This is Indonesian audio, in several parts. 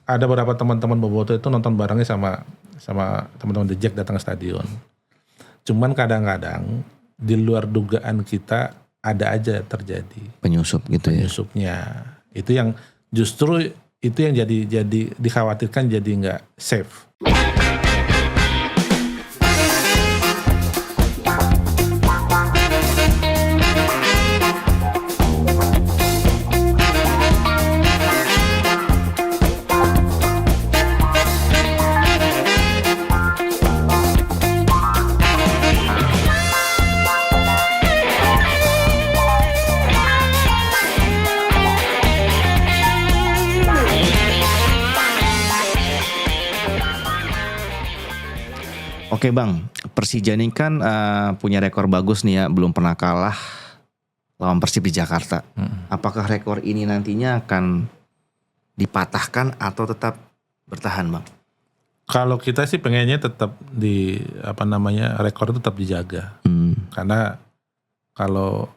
ada beberapa teman-teman Boboto itu nonton barengnya sama teman-teman The Jack datang ke stadion. Cuman kadang-kadang di luar dugaan kita ada aja terjadi penyusup gitu penyusupnya. Itu yang justru itu yang jadi dikhawatirkan jadi nggak safe. Oke Bang, Persija ini kan punya rekor bagus nih ya, belum pernah kalah lawan Persib di Jakarta. Apakah rekor ini nantinya akan dipatahkan atau tetap bertahan Bang? Kalau kita sih pengennya tetap rekor itu tetap dijaga. Karena kalau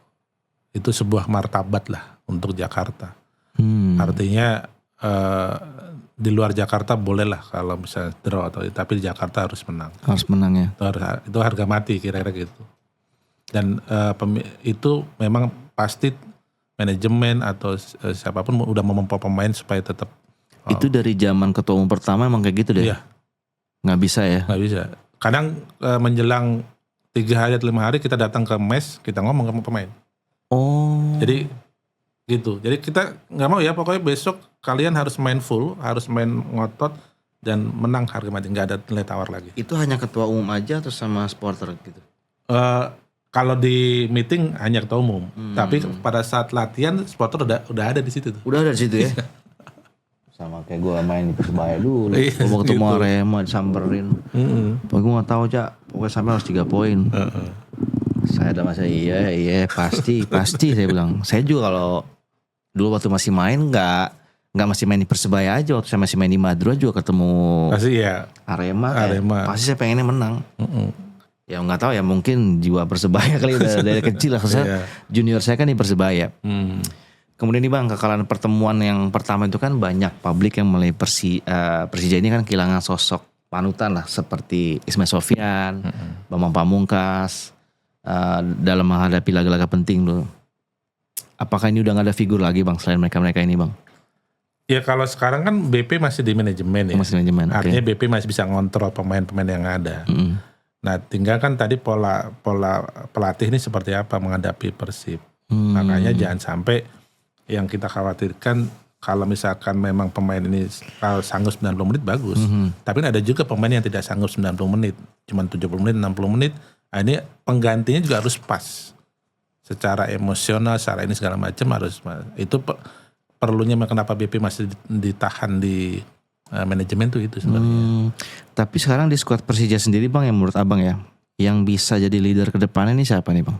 itu sebuah martabat lah untuk Jakarta. Artinya di luar Jakarta bolehlah kalau misalnya draw tapi di Jakarta harus menang. Harus menang ya. Itu harga mati kira-kira gitu. Dan itu memang pasti manajemen atau siapapun udah memompa pemain supaya tetap. Itu dari zaman ketua umum pertama emang kayak gitu deh. Iya. Nggak bisa ya? Nggak bisa. Kadang menjelang 3 hari atau 5 hari kita datang ke mes, kita ngomong sama pemain. Oh. Jadi gitu. Jadi kita nggak mau ya pokoknya besok kalian harus main full, harus main ngotot dan menang harga mati, nggak ada nilai tawar lagi. Itu hanya ketua umum aja atau sama supporter gitu? Kalau di meeting hanya ketua umum, tapi pada saat latihan supporter udah ada di situ tuh. Udah ada di situ ya. Sama kayak gue main di Persebaya dulu. Gue ketemu gitu. Arema disamperin. Pokoknya gue nggak tahu Cak, pokoknya sampai harus 3 poin. Saya ada masa iya pasti saya bilang. Saya juga kalau dulu waktu masih main nggak masih main di Persebaya aja, waktu saya masih main di Madura juga ketemu pasti ya Arema. Pasti saya pengennya menang. Ya nggak tahu ya, mungkin jiwa Persebaya kali udah dari kecil lah. Saya junior saya kan di Persebaya. Kemudian nih Bang, kekalahan pertemuan yang pertama itu kan banyak publik yang mulai Persija ini kan kehilangan sosok panutan lah seperti Ismail Sofyan, Bambang Pamungkas dalam menghadapi laga-laga penting dulu. Apakah ini udah gak ada figur lagi Bang selain mereka-mereka ini Bang? Ya kalau sekarang kan BP masih di manajemen ya. Masih manajemen. Artinya BP masih bisa ngontrol pemain-pemain yang ada. Nah tinggal kan tadi pola pelatih ini seperti apa menghadapi Persib. Makanya jangan sampai yang kita khawatirkan kalau misalkan memang pemain ini kalau sanggup 90 menit bagus. Tapi ada juga pemain yang tidak sanggup 90 menit. Cuma 70 menit, 60 menit. Nah ini penggantinya juga harus pas. Secara emosional, secara ini segala macam harus. Itu perlunya kenapa BP masih ditahan di manajemen tuh itu sebenarnya. Tapi sekarang di skuad Persija sendiri Bang, yang menurut Abang ya, yang bisa jadi leader ke depannya ini siapa nih Bang?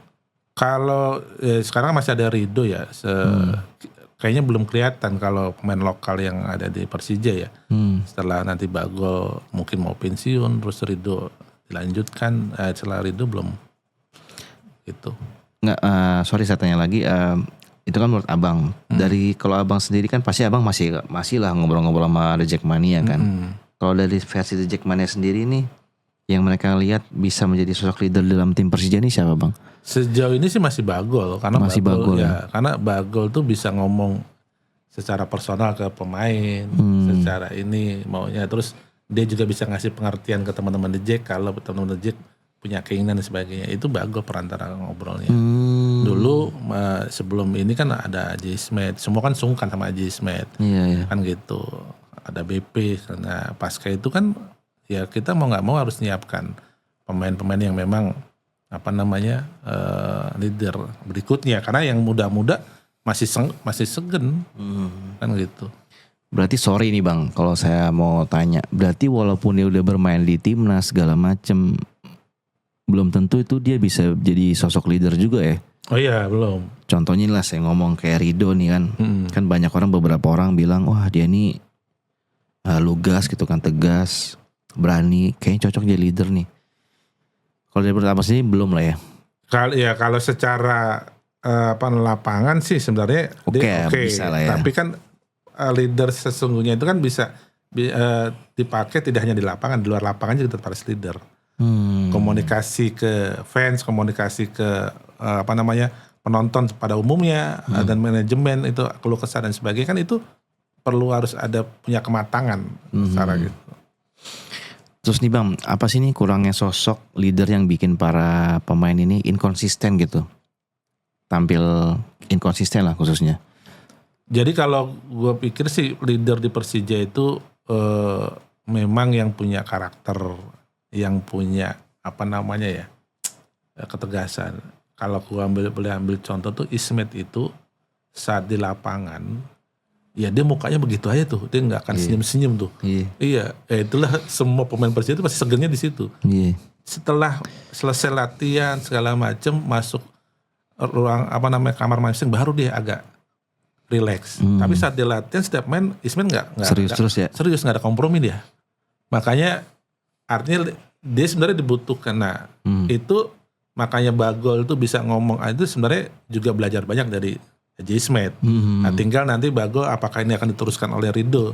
Kalau sekarang masih ada Rido ya, kayaknya belum kelihatan kalau pemain lokal yang ada di Persija ya. Setelah nanti Bagol mungkin mau pensiun, terus Rido dilanjutkan, setelah Rido belum gitu. Nggak, sorry saya tanya lagi, itu kan menurut Abang, dari kalau Abang sendiri kan pasti Abang masih lah ngobrol-ngobrol sama The Jackmania kan. Kalau dari versi The Jackmania sendiri nih, yang mereka lihat bisa menjadi sosok leader dalam tim Persija ini siapa Bang? Sejauh ini sih masih Bagol, karena masih Bagol ya. Karena Bagol tuh bisa ngomong secara personal ke pemain, secara ini maunya, terus dia juga bisa ngasih pengertian ke teman-teman The Jack kalau teman-teman The Jack punya keinginan dan sebagainya. Itu Bagol perantara ngobrolnya. Dulu sebelum ini kan ada Aji Ismet, semua kan sungkan sama Aji Ismet, kan gitu. Ada BP, karena pasca itu kan ya kita mau nggak mau harus nyiapkan pemain-pemain yang memang leader berikutnya, karena yang muda-muda masih segen, kan gitu. Berarti sorry nih Bang, kalau saya mau tanya, berarti walaupun dia udah bermain di timnas segala macem, belum tentu itu dia bisa jadi sosok leader juga ya? Oh iya, belum. Contohnya lah saya ngomong kayak Rido nih kan, kan banyak beberapa orang bilang, wah dia nih lugas gitu kan, tegas, berani, kayaknya cocok jadi leader nih. Kalau dari pertama sini belum lah ya. Kalau secara lapangan sih sebenarnya oke, bisa lah ya. Tapi kan leader sesungguhnya itu kan bisa dipakai tidak hanya di lapangan, di luar lapangan juga tetap harus leader. Komunikasi ke fans, komunikasi ke penonton pada umumnya, dan manajemen itu keluh kesah dan sebagainya, kan itu perlu harus ada punya kematangan secara gitu. Terus nih Bang, apa sih nih kurangnya sosok leader yang bikin para pemain ini inkonsisten gitu? Tampil inkonsisten lah khususnya. Jadi kalau gue pikir sih leader di Persija itu memang yang punya karakter, yang punya ketegasan. Kalau gue boleh ambil contoh tuh Ismet itu saat di lapangan, ya dia mukanya begitu aja tuh, dia nggak akan senyum-senyum tuh. Iya, itulah semua pemain Persija itu pasti segernya di situ. Setelah selesai latihan segala macem, masuk ruang kamar masing baru dia agak relax. Tapi saat dia latihan setiap main Ismet nggak serius, nggak ada kompromi dia. Makanya artinya dia sebenarnya dibutuhkan. Nah itu makanya Bagol itu bisa ngomong itu sebenarnya juga belajar banyak dari Ismet. Nah tinggal nanti Bagol apakah ini akan diteruskan oleh Ridho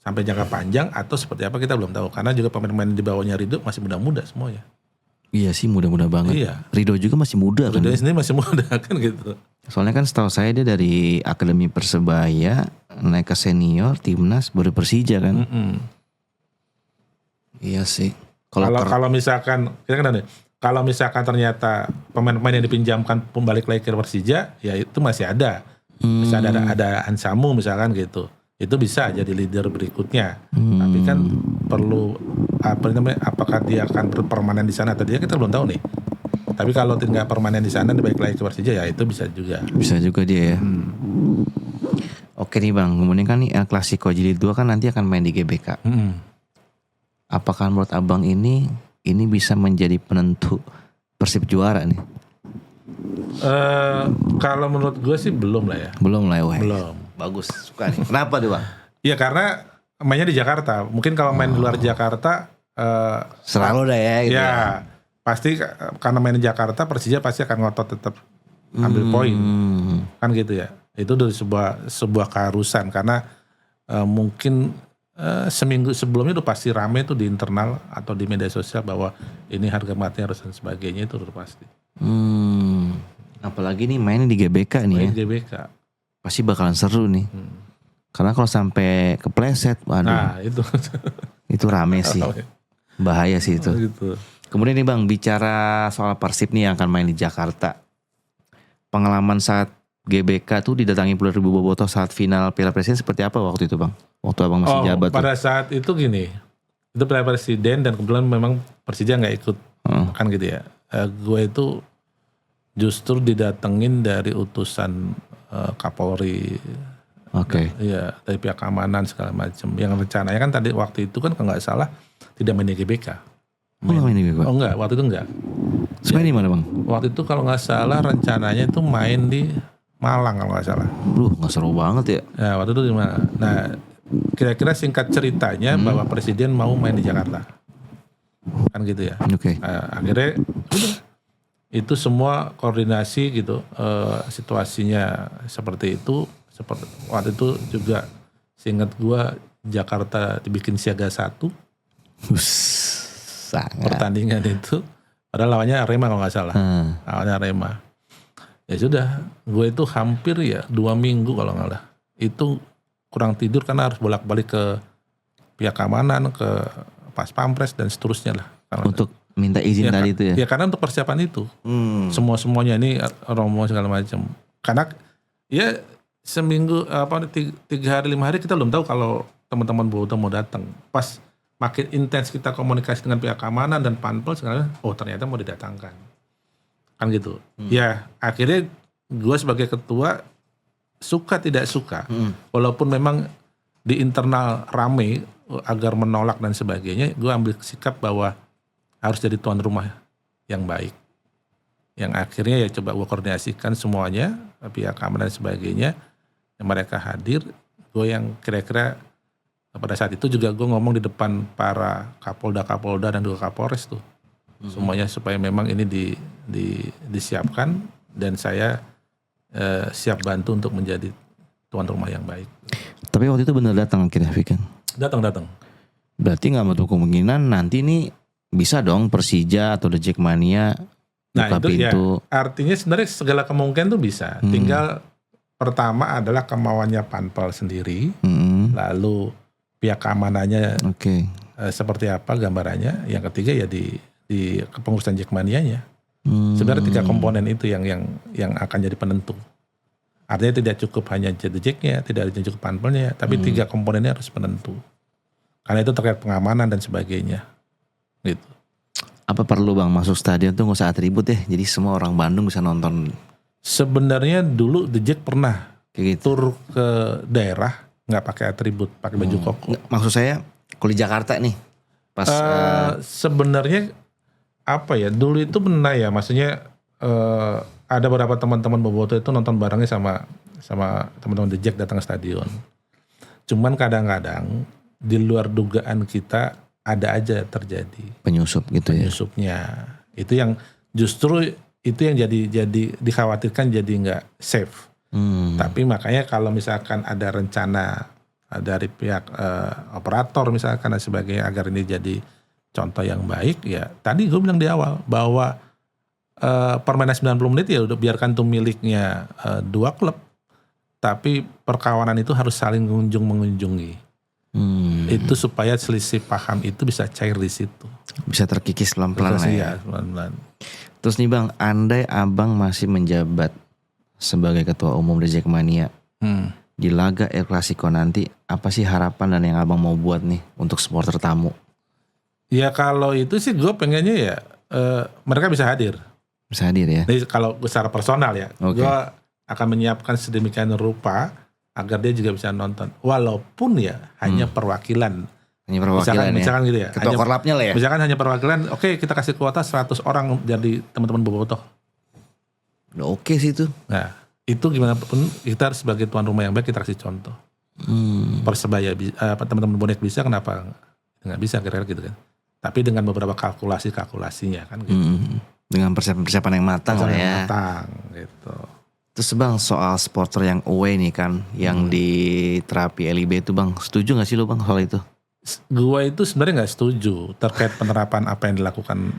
sampai jangka panjang atau seperti apa kita belum tahu. Karena juga pemain-pemain di bawahnya Ridho masih muda-muda semuanya. Iya sih, muda-muda banget. Iya. Ridho juga masih muda kan. Ridho sendiri masih muda kan gitu. Soalnya kan setahu saya dia dari Akademi Persebaya naik ke senior timnas baru Persija kan. Iya sih. Kalau misalkan kita kan kalau misalkan ternyata pemain-pemain yang dipinjamkan balik lagi ke Persija, ya itu masih ada. Masih ada Ansamu misalkan gitu. Itu bisa jadi leader berikutnya. Tapi kan perlu apakah dia akan permanen di sana atau dia kita belum tahu nih. Tapi kalau tidak permanen di sana balik lagi ke Persija, ya itu bisa juga. Bisa juga dia ya. Oke nih Bang, kemudian kan nih El Clasico Jilid 2 kan nanti akan main di GBK. Apakah menurut Abang ini bisa menjadi penentu Persib juara nih? Kalau menurut gue sih belum lah ya. Belum lah ya. Belum. Bagus, suka nih. Kenapa tuh Bang? Ya karena mainnya di Jakarta. Mungkin kalau main di luar Jakarta selalu dah ya gitu. Ya pasti karena main di Jakarta Persija pasti akan ngotot tetap ambil poin. Kan gitu ya. Itu dari sebuah keharusan karena mungkin seminggu sebelumnya udah pasti rame tuh di internal atau di media sosial bahwa ini harga mati harus dan sebagainya itu udah pasti. Apalagi nih mainnya di GBK nih ya. GBK. Pasti bakalan seru nih. Karena kalau sampai kepleset, waduh. Nah itu. Itu rame sih. Bahaya sih itu. Gitu. Kemudian nih Bang, bicara soal Persib nih yang akan main di Jakarta. Pengalaman saat GBK tuh didatangi puluhan ribu bobotoh saat final Piala Presiden seperti apa waktu itu Bang? Waktu Abang masih jabat pada tuh. saat itu gini, itu Piala Presiden dan kebetulan memang Persija gak ikut. Kan gitu ya. Gue itu justru didatengin dari utusan Kapolri. Oke. Iya, dari pihak keamanan segala macam. Yang rencananya kan tadi waktu itu kan kalau nggak salah tidak main di GBK. Main di GBK? Oh enggak, waktu itu enggak. Main di mana Bang? Waktu itu kalau nggak salah rencananya itu main di Malang kalau nggak salah. Nggak seru banget ya. Ya waktu itu di mana? Nah kira-kira singkat ceritanya bahwa Presiden mau main di Jakarta. Kan gitu ya. Oke. Akhirnya udah. Itu semua koordinasi gitu, situasinya seperti itu. Seperti waktu itu juga seingat gua Jakarta dibikin siaga 1 pertandingan itu, padahal lawannya Arema kalau nggak salah, lawannya Arema. Ya sudah, gue itu hampir ya 2 minggu kalau nggak salah, itu kurang tidur karena harus bolak-balik ke pihak keamanan, ke Pas Pampres dan seterusnya lah. Untuk minta izin ya, tadi itu ya? Ya karena untuk persiapan itu, semuanya ini romo segala macam. Karena ya seminggu 3 hari 5 hari kita belum tahu kalau teman-teman bobotoh mau datang. Pas makin intens kita komunikasi dengan pihak keamanan dan Panpel segala, ternyata mau didatangkan. Kan gitu. Ya akhirnya gue sebagai ketua suka tidak suka, walaupun memang di internal rame agar menolak dan sebagainya, gue ambil sikap bahwa harus jadi tuan rumah yang baik. Yang akhirnya ya coba gue koordinasikan semuanya, pihak keamanan dan sebagainya, yang mereka hadir. Gue yang kira-kira pada saat itu juga gue ngomong di depan para Kapolda dan juga Kapolres tuh. Semuanya supaya memang ini disiapkan dan saya siap bantu untuk menjadi tuan rumah yang baik. Tapi waktu itu benar datang akhirnya Vikan? Datang. Berarti nggak menutup kemungkinan nanti nih bisa dong Persija atau The Jackmania buka itu pintu. Ya, artinya sebenarnya segala kemungkinan tuh bisa. Tinggal pertama adalah kemauannya Panpel sendiri, lalu pihak keamanannya seperti apa gambarannya. Yang ketiga ya di kepengurusan Jackmania-nya. Sebenarnya 3 komponen itu yang akan jadi penentu. Artinya tidak cukup hanya The Jack-nya, tidak cukup Panpelnya, tapi 3 komponennya harus penentu. Karena itu terkait pengamanan dan sebagainya. Gitu. Apa perlu Bang masuk stadion tuh nggak usah atribut ya, jadi semua orang Bandung bisa nonton? Sebenarnya dulu The Jack pernah kayak gitu. Tur ke daerah nggak pakai atribut, pakai baju koko. Maksud saya kalau di Jakarta nih pas sebenarnya apa ya, dulu itu benar ya, maksudnya ada beberapa teman-teman Boboto itu nonton barengnya sama teman-teman The Jack datang ke stadion. Cuman kadang-kadang di luar dugaan kita ada aja terjadi penyusup gitu penyusupnya. Itu yang justru itu yang jadi dikhawatirkan jadi nggak safe. Tapi makanya kalau misalkan ada rencana dari pihak operator misalkan dan sebagainya agar ini jadi contoh yang baik, ya tadi gue bilang di awal bahwa permainan 90 menit ya udah biarkan tuh miliknya 2 klub, tapi perkawanan itu harus saling mengunjungi. Itu supaya selisih paham itu bisa cair di situ, bisa terkikis pelan-pelan lah ya. Pelan-pelan. Terus nih Bang, andai Abang masih menjabat sebagai ketua umum The Jackmania, di laga El Clasico nanti apa sih harapan dan yang Abang mau buat nih untuk supporter tamu? Ya kalau itu sih gue pengennya ya mereka bisa hadir. Bisa hadir ya. Jadi kalau secara personal ya, gue akan menyiapkan sedemikian rupa agar dia juga bisa nonton. Walaupun ya hanya perwakilan. Hanya perwakilan misalkan gitu ya. Ketua korlapnya lah ya. Misalkan hanya perwakilan, oke kita kasih kuota 100 orang jadi teman-teman Bobotoh. Udah oke sih itu. Nah itu gimana pun kita sebagai tuan rumah yang baik kita kasih contoh. Persebaya teman-teman bonek bisa, kenapa nggak bisa kira-kira gitu kan. Tapi dengan beberapa kalkulasinya kan gitu. Dengan persiapan yang matang lah ya. Matang gitu. Terus Bang soal supporter yang away nih kan, yang di terapi LIB itu Bang, setuju gak sih lo Bang soal itu? Gua itu sebenarnya nggak setuju terkait penerapan apa yang dilakukan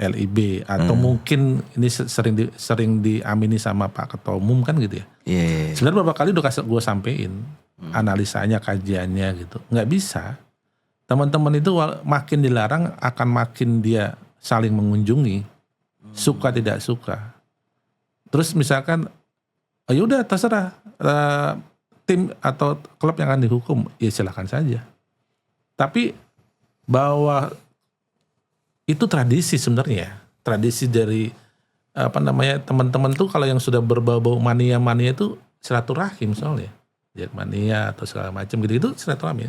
LIB atau mungkin ini sering diamini sama Pak Ketua Umum kan gitu ya. Yeah. Sebenarnya beberapa kali udah gue sampein analisanya, kajiannya gitu. Nggak bisa. Teman-teman itu makin dilarang akan makin dia saling mengunjungi, suka tidak suka. Terus misalkan, ya udah terserah tim atau klub yang akan dihukum, ya silakan saja. Tapi bahwa itu tradisi sebenarnya, tradisi dari teman-teman tuh kalau yang sudah berbau-bau mania itu silaturahim soalnya, Jackmania atau segala macam gitu itu silaturahim.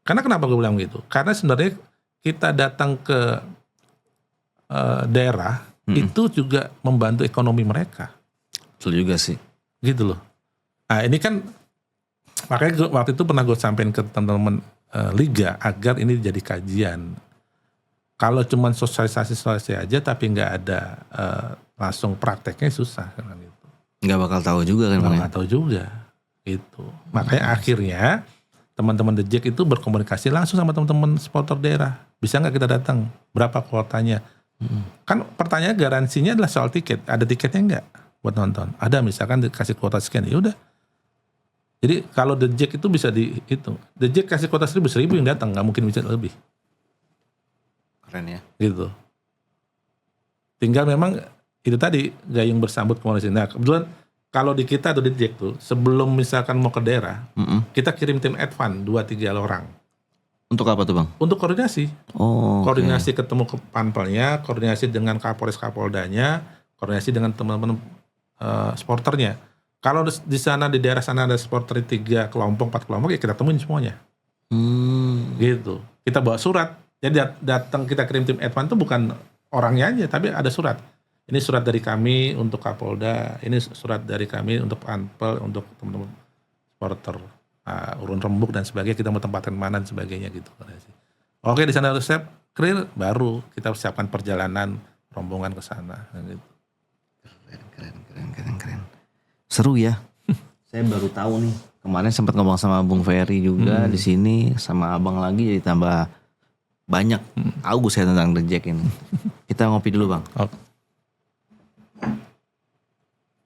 Karena kenapa gue bilang gitu? Karena sebenarnya kita datang ke daerah itu juga membantu ekonomi mereka. Betul juga sih. Gitu loh. Nah ini kan makanya waktu itu pernah gue sampein ke teman-teman liga agar ini jadi kajian. Kalau cuman sosialisasi aja tapi nggak ada langsung prakteknya susah kan gitu. Nggak bakal tahu juga kan. Nggak tahu juga. Itu. Makanya akhirnya teman-teman The Jack itu berkomunikasi langsung sama teman-teman supporter daerah. Bisa nggak kita datang? Berapa kuotanya? Kan pertanyaan garansinya adalah soal tiket. Ada tiketnya nggak buat nonton? Ada, misalkan dikasih kuota sekian, ya udah. Jadi kalau The Jack itu bisa dihitung. The Jack kasih kuota 1.000 yang datang, nggak mungkin bisa lebih. Keren ya. Gitu. Tinggal memang itu tadi gayung bersambut komunikasi. Nah kebetulan kalau di kita tuh di Jack tuh sebelum misalkan mau ke daerah, kita kirim tim advance 2-3 orang. Untuk apa tuh Bang? Untuk koordinasi. Koordinasi ketemu ke Panpelnya, koordinasi dengan Kapolres Kapoldanya, koordinasi dengan teman-teman supporternya. Kalau di sana di daerah sana ada supporter 3 kelompok, 4 kelompok, ya kita temuin semuanya. Gitu. Kita bawa surat. Jadi datang kita kirim tim advance itu bukan orangnya aja, tapi ada surat. Ini surat dari kami untuk Kapolda, ini surat dari kami untuk Panpel, untuk teman-teman supporter Urun Rembuk dan sebagainya, kita mau tempatkan mana dan sebagainya gitu. Oke, di sana resep clear, baru kita siapkan perjalanan rombongan ke sana gitu. Keren. Seru ya. Saya baru tahu nih Kemarin sempat ngomong sama Bung Ferry juga di sini, sama abang lagi, jadi tambah banyak tahu saya tentang The Jack ini. Kita ngopi dulu bang.